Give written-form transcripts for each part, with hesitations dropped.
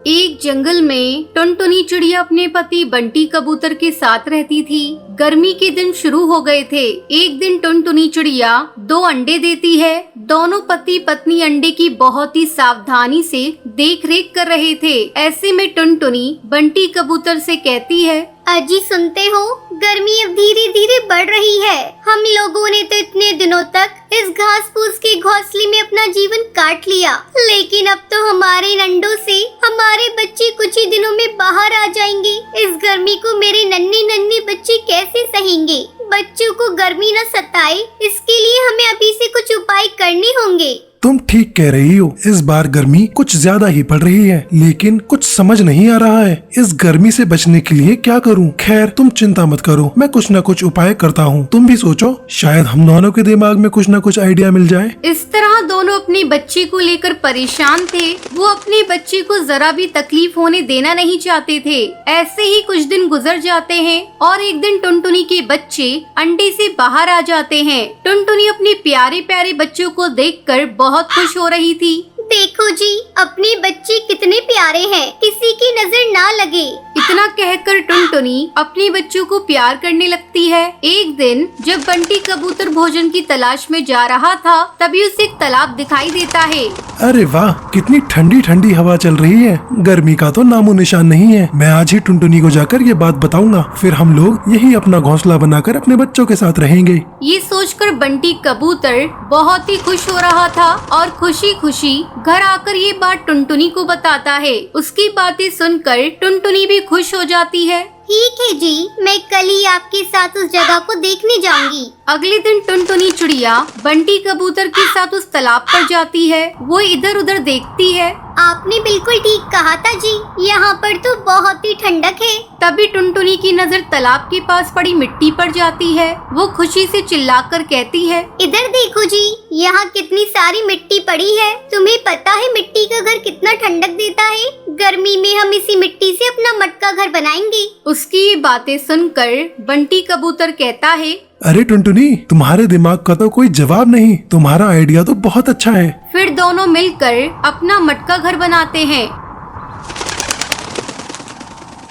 एक जंगल में टुनटुनी चिड़िया अपने पति बंटी कबूतर के साथ रहती थी। गर्मी के दिन शुरू हो गए थे। एक दिन टुनटुनी चिड़िया 2 अंडे देती है। दोनों पति पत्नी अंडे की बहुत ही सावधानी से देख रेख कर रहे थे। ऐसे में टुनटुनी बंटी कबूतर से कहती है, अजी सुनते हो, गर्मी अब धीरे धीरे बढ़ रही है। हम लोगों ने तो इतने दिनों तक इस घास फूस के घोंसले में अपना जीवन काट लिया, लेकिन अब तो हमारे इन अंडों से हमारे बच्चे कुछ ही दिनों में बाहर आ जाएंगे। इस गर्मी को मेरे नन्हे नन्हे बच्चे कैसे सहेंगे? बच्चों को गर्मी न सताए, इसके लिए हमें अभी से कुछ उपाय करने होंगे। तुम ठीक कह रही हो, इस बार गर्मी कुछ ज्यादा ही पड़ रही है, लेकिन कुछ समझ नहीं आ रहा है इस गर्मी से बचने के लिए क्या करूं। खैर तुम चिंता मत करो, मैं कुछ न कुछ उपाय करता हूं। तुम भी सोचो, शायद हम दोनों के दिमाग में कुछ न कुछ आइडिया मिल जाए। इस तरह दोनों अपने बच्चे को लेकर परेशान थे। वो अपने बच्चे को जरा भी तकलीफ होने देना नहीं चाहते थे। ऐसे ही कुछ दिन गुजर जाते हैं और एक दिन टुनटुनी के बच्चे अंडे से बाहर आ जाते हैं। टुनटुनी अपने प्यारे प्यारे बच्चों को देखकर बहुत खुश हो रही थी। देखो जी, अपने बच्चे कितने प्यारे हैं, किसी की नजर ना लगे। इतना कहकर टुनटुनी अपने बच्चों को प्यार करने लगती है। एक दिन जब बंटी कबूतर भोजन की तलाश में जा रहा था, तभी उसे एक तालाब दिखाई देता है। अरे वाह, कितनी ठंडी ठंडी हवा चल रही है। गर्मी का तो नामो निशान नहीं है। मैं आज ही टुनटुनी को जाकर ये बात बताऊंगा, फिर हम लोग यही अपना घोंसला बनाकर अपने बच्चों के साथ रहेंगे। ये सोचकर बंटी कबूतर बहुत ही खुश हो रहा था और खुशी खुशी घर आकर ये बात टुनटुनी को बताता है। उसकी बातें सुनकर टुनटुनी भी खुश हो जाती है। ठीक है जी, मैं कल ही आपके साथ उस जगह को देखने जाऊंगी। अगले दिन टुनटुनी चिड़िया बंटी कबूतर के साथ उस तालाब पर जाती है। वो इधर उधर देखती है। आपने बिल्कुल ठीक कहा था जी, यहाँ पर तो बहुत ही ठंडक है। तभी टुनटुनी की नजर तालाब के पास पड़ी मिट्टी पर जाती है। वो खुशी से चिल्लाकर कहती है, इधर देखो जी, यहाँ कितनी सारी मिट्टी पड़ी है। तुम्हें पता है मिट्टी का घर कितना ठंडक देता है? गर्मी में हम इसी मिट्टी से अपना मटका घर बनाएंगे। उसकी ये बातें सुनकर बंटी कबूतर कहता है, अरे टुनटुनी, तुम्हारे दिमाग का तो कोई जवाब नहीं। तुम्हारा आइडिया तो बहुत अच्छा है। फिर दोनों मिलकर अपना मटका घर बनाते हैं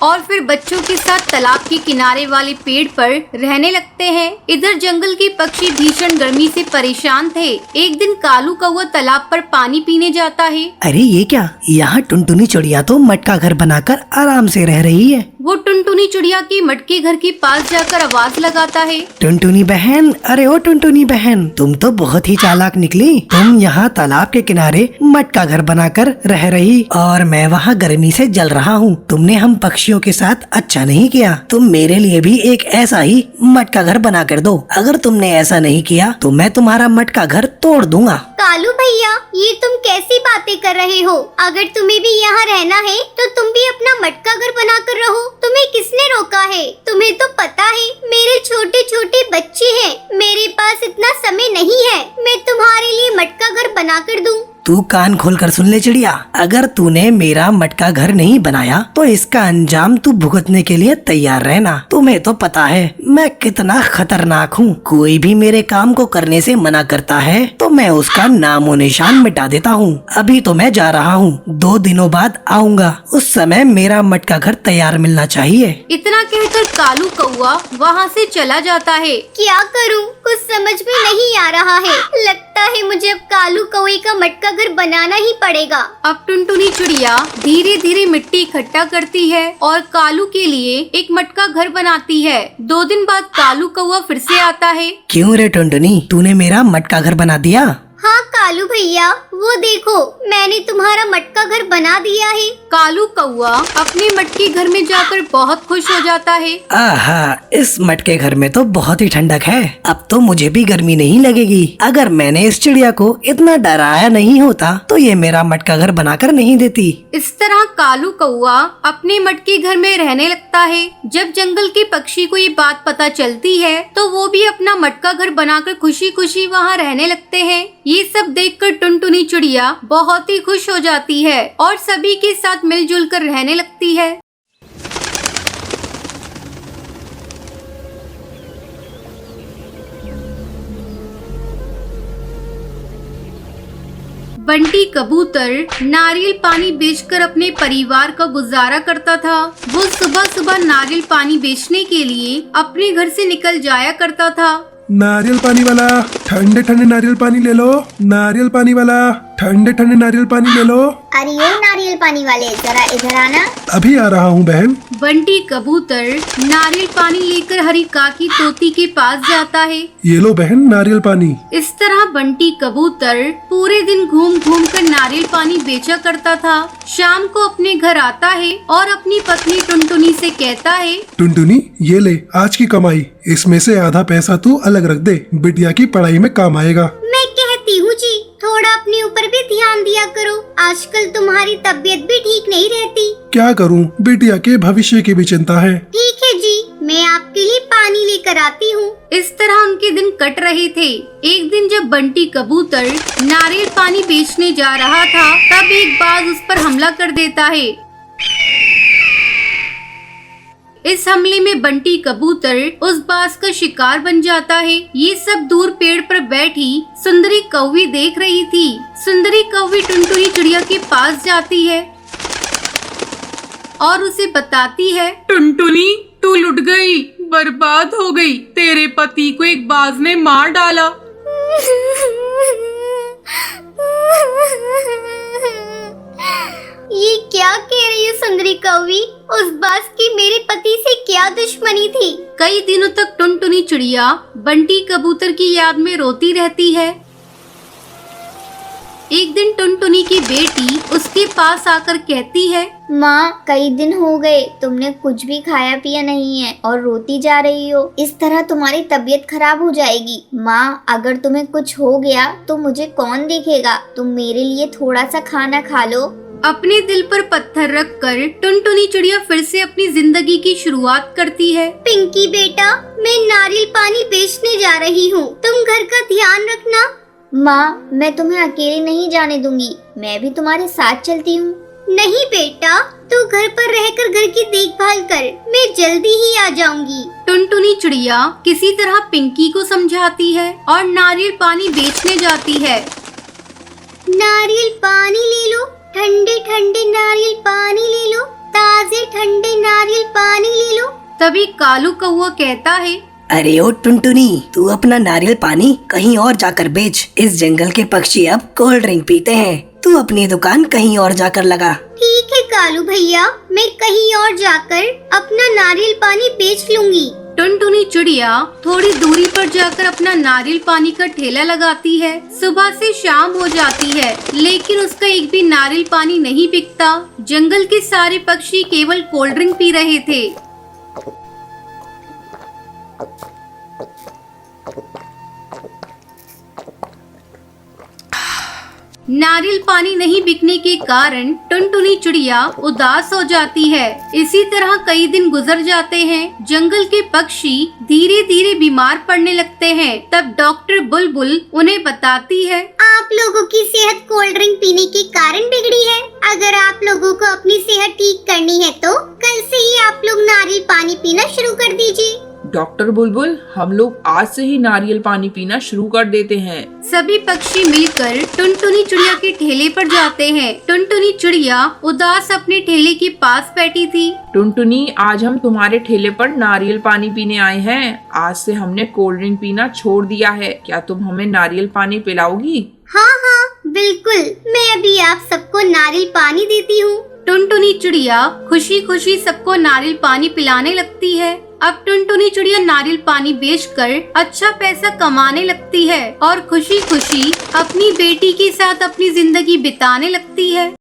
और फिर बच्चों के साथ तालाब के किनारे वाले पेड़ पर रहने लगते हैं। इधर जंगल के पक्षी भीषण गर्मी से परेशान थे। एक दिन कालू कौवा तालाब पर पानी पीने जाता है। अरे ये क्या, यहाँ टुनटुनी चिड़िया तो मटका घर बनाकर आराम से रह रही है। वो टुनटुनी चिड़िया के मटके घर के पास जाकर आवाज लगाता है, टुनटुनी बहन, अरे ओ टुनटुनी बहन, तुम तो बहुत ही चालाक निकली। तुम यहाँ तालाब के किनारे मटका घर बनाकर रह रही और मैं वहाँ गर्मी से जल रहा हूँ। तुमने हम पक्षियों के साथ अच्छा नहीं किया। तुम मेरे लिए भी एक ऐसा ही मटका घर बना कर दो। अगर तुमने ऐसा नहीं किया तो मैं तुम्हारा मटका घर तोड़ दूंगा। कालू भैया, ये तुम कैसी बातें कर रहे हो? अगर तुम्हें भी यहाँ रहना है तो तुम भी अपना मटका घर बना कर रहो। तुम्हें किसने रोका है? तुम्हें तो पता है मेरे छोटे छोटे बच्चे हैं, मेरे पास इतना समय नहीं है मैं तुम्हारे लिए मटका घर बना कर दूं। तू कान खोलकर सुन ले चिड़िया, अगर तूने मेरा मटका घर नहीं बनाया तो इसका अंजाम तू भुगतने के लिए तैयार रहना। तुम्हें तो पता है मैं कितना खतरनाक हूँ। कोई भी मेरे काम को करने से मना करता है तो मैं उसका नामो निशान मिटा देता हूँ। अभी तो मैं जा रहा हूँ, 2 दिनों बाद आऊँगा। उस समय मेरा मटका घर तैयार मिलना चाहिए। इतना कहकर कालू कौवा वहाँ से चला जाता है। क्या करूं, कुछ समझ में नहीं आ रहा है। लगता है मुझे अब कालू कौवे का मटका घर बनाना ही पड़ेगा। अब टुनटुनी चिड़िया धीरे धीरे मिट्टी इकट्ठा करती है और कालू के लिए एक मटका घर बनाती है। 2 दिन बाद कालू कौवा फिर से आता है। क्यों रे टुनटुनी, तूने मेरा मटका घर बना दिया? हाँ कालू भैया, वो देखो मैंने तुम्हारा मटका घर बना दिया है। कालू कौवा अपने मटके घर में जाकर बहुत खुश हो जाता है। आहा, इस मटके घर में तो बहुत ही ठंडक है। अब तो मुझे भी गर्मी नहीं लगेगी। अगर मैंने इस चिड़िया को इतना डराया नहीं होता तो ये मेरा मटका घर बनाकर नहीं देती। इस तरह कालू कौवा अपने मटके घर में रहने लगता है। जब जंगल के पक्षी को ये बात पता चलती है तो वो भी अपना मटका घर बनाकर खुशी खुशी वहाँ रहने लगते हैं। ये सब देखकर टुनटुनी चिड़िया बहुत ही खुश हो जाती है और सभी के साथ मिलजुल कर रहने लगती है। बंटी कबूतर नारियल पानी बेचकर अपने परिवार का गुजारा करता था। वो सुबह सुबह नारियल पानी बेचने के लिए अपने घर से निकल जाया करता था। नारियल पानी वाला, ठंडे ठंडे नारियल पानी ले लो। नारियल पानी वाला, ठंडे ठंडे नारियल पानी ले लो। अरे ओ नारियल पानी वाले, जरा इधर आना। अभी आ रहा हूँ बहन। बंटी कबूतर नारियल पानी लेकर हरी काकी तोती के पास जाता है। ये लो बहन नारियल पानी। इस तरह बंटी कबूतर पूरे दिन घूम घूम कर नारियल पानी बेचा करता था। शाम को अपने घर आता है और अपनी पत्नी टुनटुनी से कहता है, टुनटुनी ये ले आज की कमाई, इसमें से आधा पैसा तू अलग रख दे, बिटिया की पढ़ाई में काम आएगा। मैं कहती हूँ जी, थोड़ा अपने ऊपर भी ध्यान दिया करो। आजकल तुम्हारी तबीयत भी ठीक नहीं रहती। क्या करूं, बिटिया के भविष्य की भी चिंता है। ठीक है जी, मैं आपके लिए पानी लेकर आती हूँ। इस तरह उनके दिन कट रहे थे। एक दिन जब बंटी कबूतर नारियल पानी बेचने जा रहा था, तब एक बाज उस पर हमला कर देता है। इस हमले में बंटी कबूतर उस बाज का शिकार बन जाता है। ये सब दूर पेड़ पर बैठी सुंदरी कौवी देख रही थी। सुंदरी कौवी टुनटुनी चिड़िया के पास जाती है और उसे बताती है, टुनटुनी तू लुट गई, बर्बाद हो गई। तेरे पति को एक बाज ने मार डाला। ये क्या कह रही है सुंदरी कौवी? उस बाज की मेरे पति से क्या दुश्मनी थी? कई दिनों तक टुनटुनी चिड़िया बंटी कबूतर की याद में रोती रहती है। एक दिन टुनटुनी की बेटी उसके पास आकर कहती है, माँ कई दिन हो गए तुमने कुछ भी खाया पिया नहीं है और रोती जा रही हो। इस तरह तुम्हारी तबीयत खराब हो जाएगी। माँ अगर तुम्हें कुछ हो गया तो मुझे कौन देखेगा? तुम मेरे लिए थोड़ा सा खाना खा लो। अपने दिल पर पत्थर रखकर टुनटुनी चिड़िया फिर से अपनी जिंदगी की शुरुआत करती है। पिंकी बेटा, मैं नारियल पानी बेचने जा रही हूँ, तुम घर का ध्यान रखना। माँ मैं तुम्हें अकेले नहीं जाने दूंगी, मैं भी तुम्हारे साथ चलती हूँ। नहीं बेटा, तू घर पर रहकर घर की देखभाल कर, मैं जल्दी ही आ जाऊंगी। टुनटुनी चिड़िया किसी तरह पिंकी को समझाती है और नारियल पानी बेचने जाती है। नारियल पानी ले लो, ठंडे ठंडे नारियल पानी ले लो, ताजे ठंडे नारियल पानी ले लो। तभी कालू कौवा कहता है, अरे ओ टुनटुनी, तू अपना नारियल पानी कहीं और जाकर बेच। इस जंगल के पक्षी अब कोल्ड ड्रिंक पीते हैं, तू अपनी दुकान कहीं और जाकर लगा। ठीक है कालू भैया, मैं कहीं और जाकर अपना नारियल पानी बेच लूंगी। टुनटुनी चिड़िया थोड़ी दूरी पर जाकर अपना नारियल पानी का ठेला लगाती है। सुबह से शाम हो जाती है, लेकिन उसका एक भी नारियल पानी नहीं बिकता। जंगल के सारे पक्षी केवल कोल्ड ड्रिंक पी रहे थे। नारियल पानी नहीं बिकने के कारण टुनटुनी चिड़िया उदास हो जाती है। इसी तरह कई दिन गुजर जाते हैं। जंगल के पक्षी धीरे धीरे बीमार पड़ने लगते हैं। तब डॉक्टर बुलबुल उन्हें बताती है, आप लोगों की सेहत कोल्ड ड्रिंक पीने के कारण बिगड़ी है। अगर आप लोगों को अपनी सेहत ठीक करनी है तो कल से ही आप लोग नारियल पानी पीना शुरू कर दीजिए। डॉक्टर बुलबुल, हम लोग आज से ही नारियल पानी पीना शुरू कर देते हैं। सभी पक्षी मिलकर टुनटुनी चिड़िया के ठेले पर जाते हैं। टुनटुनी चिड़िया उदास अपने ठेले के पास बैठी थी। टुनटुनी, आज हम तुम्हारे ठेले पर नारियल पानी पीने आए हैं। आज से हमने कोल्ड ड्रिंक पीना छोड़ दिया है। क्या तुम हमें नारियल पानी पिलाओगी? हाँ हाँ बिल्कुल, मैं अभी आप सबको नारियल पानी देती हूँ। टुनटुनी चिड़िया खुशी खुशी सबको नारियल पानी पिलाने लगती है। अब टुनटुनी चिड़िया नारियल पानी बेचकर अच्छा पैसा कमाने लगती है और खुशी खुशी अपनी बेटी के साथ अपनी जिंदगी बिताने लगती है।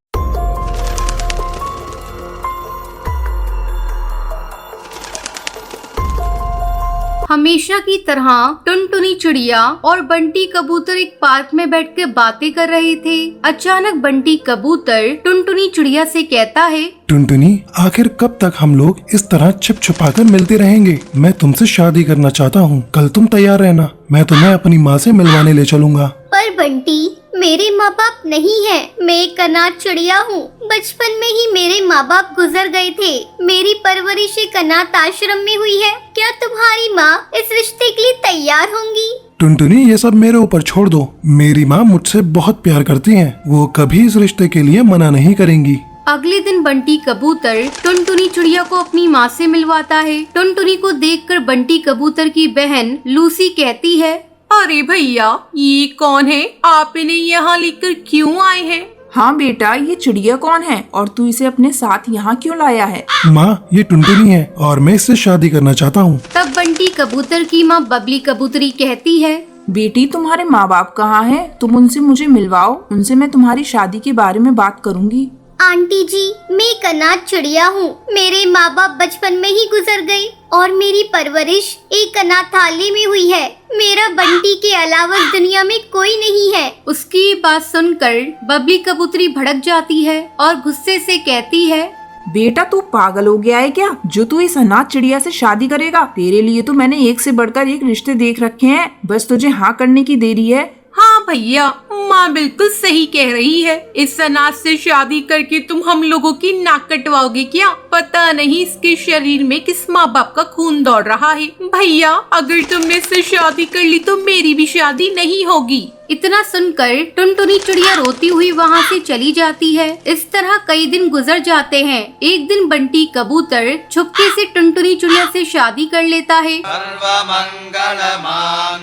हमेशा की तरह टुनटुनी चिड़िया और बंटी कबूतर एक पार्क में बैठकर बातें कर रहे थे। अचानक बंटी कबूतर टुनटुनी चिड़िया से कहता है, टुनटुनी आखिर कब तक हम लोग इस तरह छिप छुपाकर मिलते रहेंगे? मैं तुमसे शादी करना चाहता हूँ, कल तुम तैयार रहना, मैं तुम्हें अपनी माँ से मिलवाने ले चलूंगा। पर बंटी, मेरे माँ बाप नहीं है, मैं एक अनाथ चिड़िया हूँ। बचपन में ही मेरे माँ बाप गुजर गए थे। मेरी परवरिश एक अनाथ आश्रम में हुई है। क्या तुम्हारी माँ इस रिश्ते के लिए तैयार होंगी? टुनटुनी ये सब मेरे ऊपर छोड़ दो। मेरी माँ मुझसे बहुत प्यार करती हैं। वो कभी इस रिश्ते के लिए मना नहीं करेंगी। अगले दिन बंटी कबूतर टुनटुनी चिड़िया को अपनी माँ से मिलवाता है। टुनटुनी को देखकर बंटी कबूतर की बहन लूसी कहती है, अरे भैया ये कौन है? आप इन्हें यहाँ लेकर क्यों आए हैं? हाँ बेटा, ये चिड़िया कौन है और तू इसे अपने साथ यहाँ क्यों लाया है? माँ ये टुनटुनी है और मैं इससे शादी करना चाहता हूँ। तब बंटी कबूतर की माँ बबली कबूतरी कहती है, बेटी तुम्हारे माँ बाप कहाँ हैं? तुम उनसे मुझे मिलवाओ, उनसे मैं तुम्हारी शादी के बारे में बात करूँगी। आंटी जी, मैं एक अनाथ चिड़िया हूँ। मेरे माँ बाप बचपन में ही गुजर गए और मेरी परवरिश एक अनाथालय में हुई है। मेरा बंटी के अलावा इस दुनिया में कोई नहीं है। उसकी ये बात सुनकर बबली कबूतरी भड़क जाती है और गुस्से से कहती है, बेटा तू पागल हो गया है क्या, जो तू इस अनाथ चिड़िया से शादी करेगा? तेरे लिए तो मैंने एक से बढ़कर एक रिश्ते देख रखे हैं, बस तुझे हाँ करने की देरी है। हाँ भैया, माँ बिल्कुल सही कह रही है। इस अनाथ से शादी करके तुम हम लोगों की नाक कटवाओगे क्या? पता नहीं इसके शरीर में किस माँ बाप का खून दौड़ रहा है। भैया अगर तुमने इससे शादी कर ली तो मेरी भी शादी नहीं होगी। इतना सुनकर टुनटुनी चिड़िया रोती हुई वहाँ से चली जाती है। इस तरह कई दिन गुजर जाते हैं। एक दिन बंटी कबूतर छुपके से टुनटुनी चिड़िया से शादी कर लेता है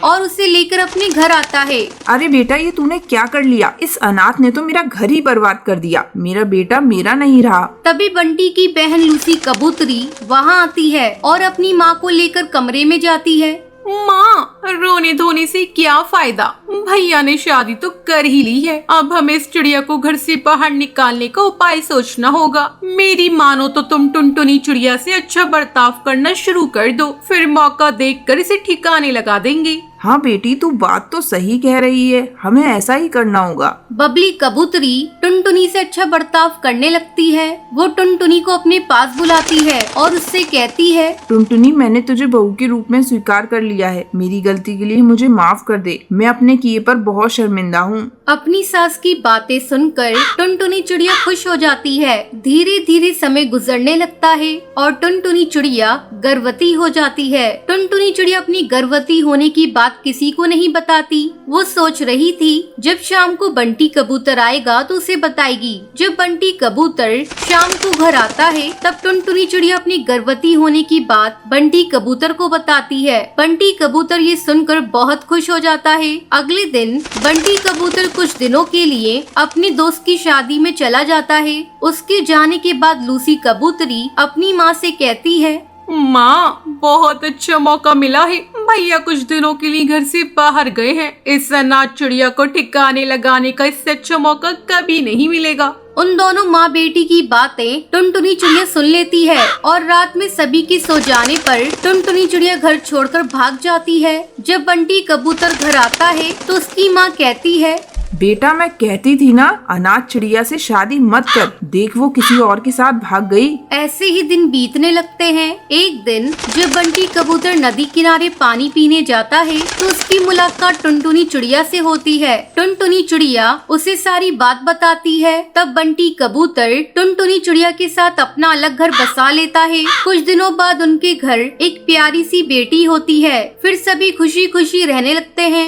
और उसे लेकर अपने घर आता है। अरे बेटा, ये तूने क्या कर लिया? इस अनाथ ने तो मेरा घर ही बर्बाद कर दिया। मेरा बेटा मेरा नहीं रहा। तभी बंटी की बहन लूसी कबूतरी वहाँ आती है और अपनी माँ को लेकर कमरे में जाती है। माँ, रोने धोने से क्या फायदा? भैया ने शादी तो कर ही ली है। अब हमें इस चिड़िया को घर से बाहर निकालने का उपाय सोचना होगा। मेरी मानो तो तुम टुनटुनी चिड़िया से अच्छा बर्ताव करना शुरू कर दो, फिर मौका देखकर इसे ठिकाने लगा देंगे। हाँ बेटी, तू बात तो सही कह रही है, हमें ऐसा ही करना होगा। बबली कबूतरी टुनटुनी से अच्छा बर्ताव करने लगती है। वो टुनटुनी को अपने पास बुलाती है और उससे कहती है, टुनटुनी, मैंने तुझे बहू के रूप में स्वीकार कर लिया है। मेरी गलती के लिए मुझे माफ कर दे। मैं अपने किए पर बहुत शर्मिंदा हूँ। अपनी सास की बातें सुनकर टुनटुनी चिड़िया खुश हो जाती है। धीरे धीरे समय गुजरने लगता है और टुनटुनी चिड़िया गर्भवती हो जाती है। टुनटुनी चिड़िया अपनी गर्भवती होने की बात किसी को नहीं बताती। वो सोच रही थी जब शाम को बंटी कबूतर आएगा तो उसे बताएगी। जब बंटी कबूतर शाम को घर आता है तब टुनटुनी चिड़िया अपनी गर्भवती होने की बात बंटी कबूतर को बताती है। बंटी कबूतर ये सुनकर बहुत खुश हो जाता है। अगले दिन बंटी कबूतर कुछ दिनों के लिए अपने दोस्त की शादी में चला जाता है। उसके जाने के बाद लूसी कबूतरी अपनी माँ से कहती है, माँ, बहुत अच्छा मौका मिला है। भैया कुछ दिनों के लिए घर से बाहर गए हैं। इस अनाथ चिड़िया को ठिकाने लगाने का इससे अच्छा मौका कभी नहीं मिलेगा। उन दोनों माँ बेटी की बातें टुनटुनी चिड़िया सुन लेती है और रात में सभी के सो जाने पर टुनटुनी चिड़िया घर छोड़कर भाग जाती है। जब बंटी कबूतर घर आता है तो उसकी माँ कहती है, बेटा, मैं कहती थी ना, अनाथ चिड़िया से शादी मत कर। देख वो किसी और के साथ भाग गई। ऐसे ही दिन बीतने लगते हैं। एक दिन जब बंटी कबूतर नदी किनारे पानी पीने जाता है तो उसकी मुलाकात टुनटुनी चिड़िया से होती है। टुनटुनी चिड़िया उसे सारी बात बताती है। तब बंटी कबूतर टुनटुनी चिड़िया के साथ अपना अलग घर बसा लेता है। कुछ दिनों बाद उनके घर एक प्यारी सी बेटी होती है। फिर सभी खुशी खुशी रहने लगते हैं।